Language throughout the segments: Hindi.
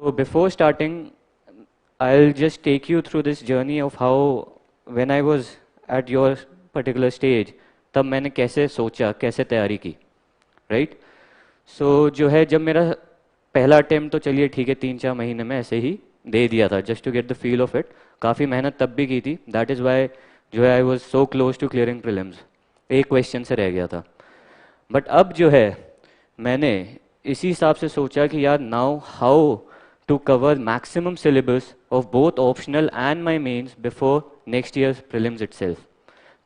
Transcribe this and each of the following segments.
So before starting, I'll just take you through this journey of how when I was at your particular stage, तब मैंने कैसे सोचा, कैसे तैयारी की, राइट? सो जो है जब मेरा पहला अटेम्प्ट तो चलिए ठीक है 3-4 महीने में ऐसे ही दे दिया था just to get the feel of it. काफ़ी मेहनत तब भी की थी. दैट इज़ वाई जो है I was so close to clearing prelims. एक क्वेश्चन से रह गया था. बट अब जो है मैंने इसी हिसाब से सोचा कि यार now how to cover maximum syllabus of both optional and my mains before next year prelims itself.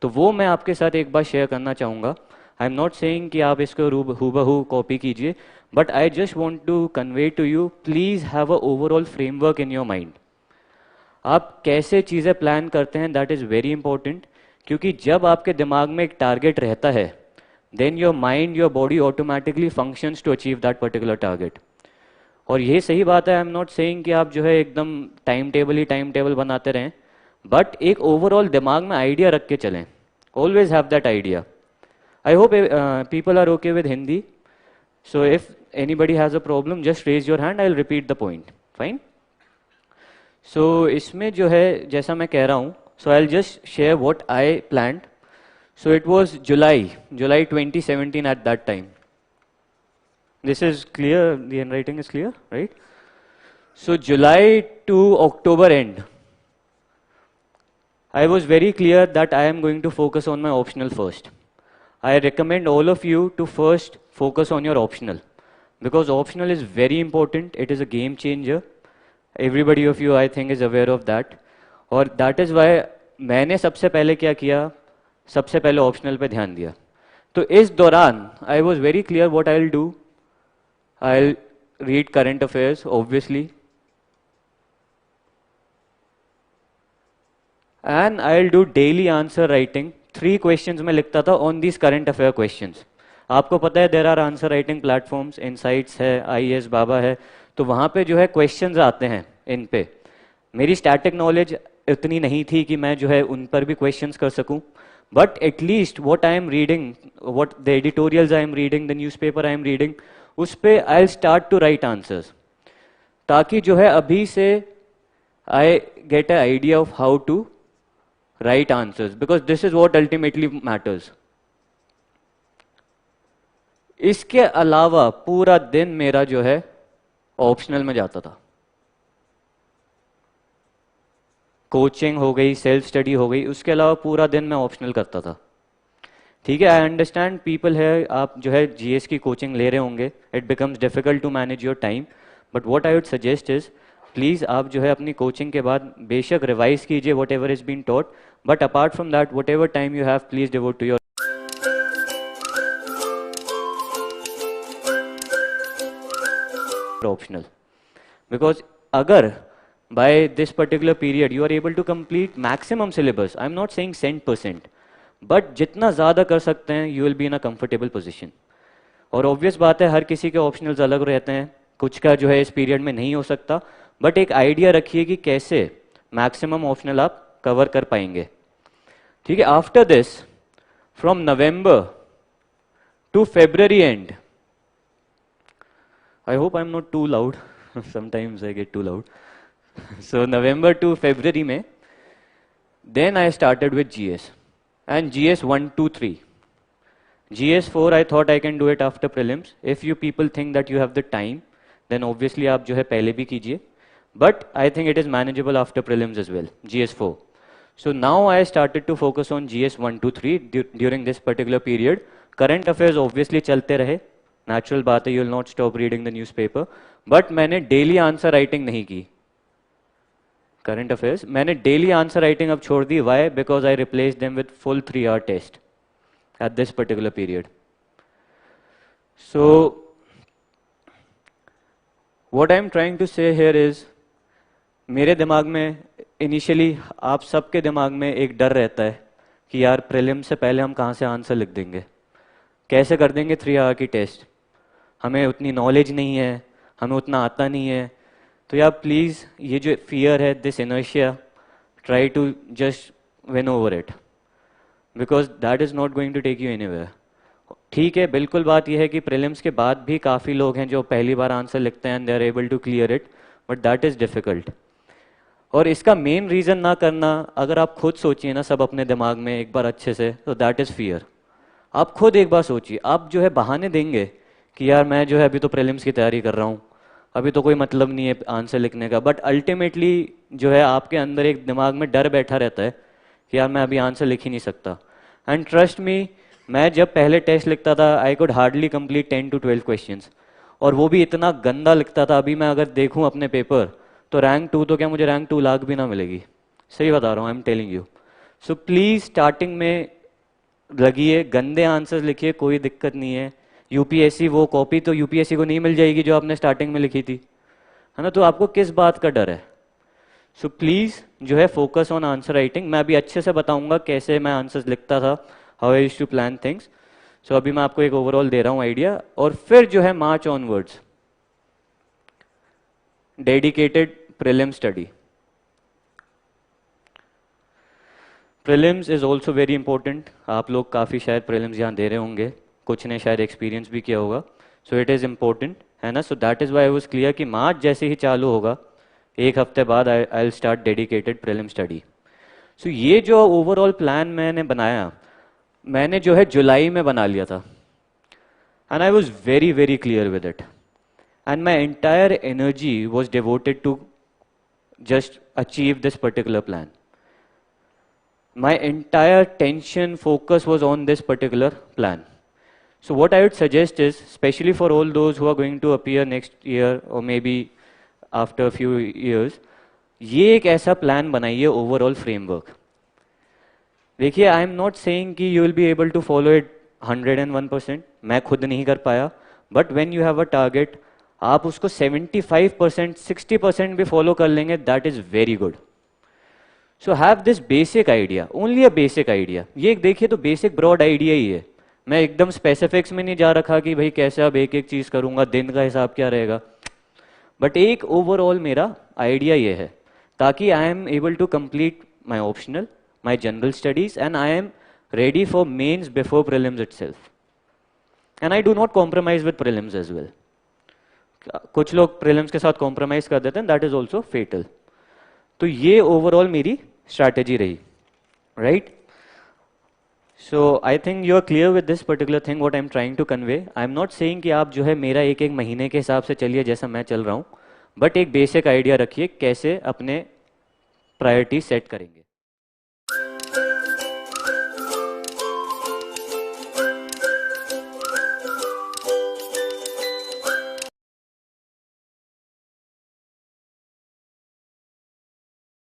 तो वो मैं आपके साथ एक बार शेयर करना चाहूँगा. आई एम नॉट सेइंग कि आप इसको हूबहू कॉपी कीजिए, but I just want to convey to you, please have a overall framework in your mind. आप कैसे चीज़ें प्लान करते हैं दैट इज़ वेरी इंपॉर्टेंट. क्योंकि जब आपके दिमाग में एक टारगेट रहता है then your mind your body automatically functions to achieve that particular target. और ये सही बात है. आई एम नॉट सेइंग कि आप जो है एकदम टाइम टेबल बनाते रहें, बट एक ओवरऑल दिमाग में आइडिया रख के चलें. Always have that idea. I hope people are okay with Hindi. So if anybody has a problem just raise your hand, I will repeat the point. Fine. So इसमें जो है जैसा मैं कह रहा हूँ, so I will just share what I planned. So it was July 2017 at that time. This is clear, the handwriting is clear, right? So July to October end, I was very clear that I am going to focus on my optional first. I recommend all of you to first focus on your optional, because optional is very important. It is a game changer. Everybody of you I think is aware of that. और that is why मैंने सबसे पहले क्या किया, सबसे पहले ऑप्शनल पे ध्यान दिया. तो इस दौरान I was very clear what I will do. I will read current affairs obviously, and I will do daily answer writing. 3 questions में लिखता था on this current affair questions. आपको पता है there are answer writing platforms, Insights है, IAS बाबा है, तो वहाँ पे जो है क्वेश्चंस आते हैं. इन पे मेरी स्टैटिक नॉलेज इतनी नहीं थी कि मैं जो है उन पर भी क्वेश्चंस कर सकूं. But at least what I am reading, what the editorials I am reading, the newspaper I am reading, उस पे I will start to write answers, ताकि जो है अभी से I get a idea of how to write answers, because this is what ultimately matters. इसके अलावा पूरा दिन मेरा जो है ऑप्शनल में जाता था. कोचिंग हो गई, सेल्फ स्टडी हो गई, उसके अलावा पूरा दिन मैं ऑप्शनल करता था. ठीक है, आई अंडरस्टैंड पीपल है, आप जो है GS की कोचिंग ले रहे होंगे, it becomes difficult to manage your time. But what I would suggest is, please आप जो है अपनी कोचिंग के बाद बेशक रिवाइज कीजिए whatever is been taught, but apart from that whatever time you have please devote to your optional. Because अगर by this particular period you are able to complete maximum syllabus, I'm not saying 100%, but जितना ज़्यादा कर सकते हैं you will be in a comfortable position. और obvious बात है हर किसी के optionals अलग रहते हैं, कुछ का जो है इस period में नहीं हो सकता, but एक idea रखिए कि कैसे maximum optional आप cover कर पाएंगे. ठीक है, after this from November to February end, I hope I'm not too loud, sometimes I get too loud. So November to February में, then I started with GS and GS 1, 2, 3. GS 4 I thought I can do it after prelims. If you people think that you have the time, then obviously आप जो है पहले भी कीजिए. But I think it is manageable after prelims as well. GS 4. So now I started to focus on GS 1, 2, 3 during this particular period. Current affairs obviously चलते रहे. Natural बात है, you will not stop reading the newspaper. But मैंने daily answer writing नहीं की. करंट अफेयर्स मैंने डेली आंसर राइटिंग अब छोड़ दी. Why? Because I replace them with full 3 hour test at this particular period. So what I am trying to say here is, मेरे दिमाग में इनिशियली, आप सबके दिमाग में एक डर रहता है कि यार प्रीलिम से पहले हम कहाँ से आंसर लिख देंगे, कैसे कर देंगे 3 hour की टेस्ट, हमें उतनी नॉलेज नहीं है, हमें उतना आता नहीं है. तो यार प्लीज़ ये जो फियर है, this inertia, try to just win over it, because that is not going to take you anywhere. ठीक है, बिल्कुल बात यह है कि प्रीलिम्स के बाद भी काफ़ी लोग हैं जो पहली बार आंसर लिखते हैं and they are able to clear it, but that is difficult. और इसका मेन रीज़न ना करना, अगर आप खुद सोचिए ना सब अपने दिमाग में एक बार अच्छे से, तो दैट इज़ फियर। आप खुद एक बार सोचिए, आप जो है बहाने देंगे कि यार मैं जो है अभी तो प्रीलिम्स की तैयारी कर रहा हूँ, अभी तो कोई मतलब नहीं है आंसर लिखने का, बट अल्टीमेटली जो है आपके अंदर एक दिमाग में डर बैठा रहता है कि यार मैं अभी आंसर लिख ही नहीं सकता। एंड ट्रस्ट मी, मैं जब पहले टेस्ट लिखता था I could hardly complete 10 to 12 questions, और वो भी इतना गंदा लिखता था। अभी मैं अगर देखूं अपने पेपर तो रैंक 2 तो क्या, मुझे रैंक 2 लाख भी ना मिलेगी। सही बता रहा हूँ, I am telling you. So please starting में लगिए, गंदे आंसर्स लिखिए, कोई दिक्कत नहीं है। यूपीएससी वो कॉपी तो यूपीएससी को नहीं मिल जाएगी जो आपने स्टार्टिंग में लिखी थी, है ना, तो आपको किस बात का डर है। सो प्लीज़ जो है फोकस ऑन आंसर राइटिंग। मैं अभी अच्छे से बताऊंगा कैसे मैं आंसर्स लिखता था, how I used to plan things. So अभी मैं आपको एक ओवरऑल दे रहा हूँ आइडिया, और फिर जो है March onwards dedicated prelim study. Prelims is also very important. आप लोग काफ़ी शायद प्रीलिम्स यहाँ दे रहे होंगे, कुछ ने शायद एक्सपीरियंस भी किया होगा। सो इट इज़ इम्पोर्टेंट, है ना। So that is why I was clear कि मार्च जैसे ही चालू होगा, एक हफ्ते बाद I will start dedicated prelim study. So ये जो ओवरऑल प्लान मैंने बनाया, मैंने जो है जुलाई में बना लिया था, and I was very very clear with it, and my entire energy was devoted to just achieve this particular plan. My entire tension focus was on this particular plan. So what I would suggest is, especially for all those who are going to appear next year or maybe after a few years, ये एक ऐसा प्लान बनाइए, ओवरऑल फ्रेमवर्क। देखिए, आई एम नॉट सेइंग कि you will be able to follow it 101%, मैं खुद नहीं कर पाया, but when you have a target, आप उसको 75%, 60% भी फॉलो कर लेंगे, that is very good. So have this basic idea, only a basic idea. ये देखिए तो बेसिक ब्रॉड आइडिया ही है, मैं एकदम स्पेसिफिक्स में नहीं जा रखा कि भाई कैसे अब एक एक चीज करूंगा, दिन का हिसाब क्या रहेगा, बट एक ओवरऑल मेरा आइडिया ये है, ताकि I am able to complete my optional, my general studies, and I am ready for mains before prelims itself. And I do not compromise with prelims as well. कुछ लोग प्रीलिम्स के साथ कॉम्प्रोमाइज कर देते हैं, दैट इज ऑल्सो फेटल। तो ये ओवरऑल मेरी स्ट्रैटेजी रही, right. So I think you are clear with this particular thing what I am trying to convey. I am not saying कि आप जो है मेरा एक एक महीने के हिसाब से चलिए जैसा मैं चल रहा हूँ, बट एक बेसिक आइडिया रखिए कैसे अपने प्रायोरिटी सेट करेंगे।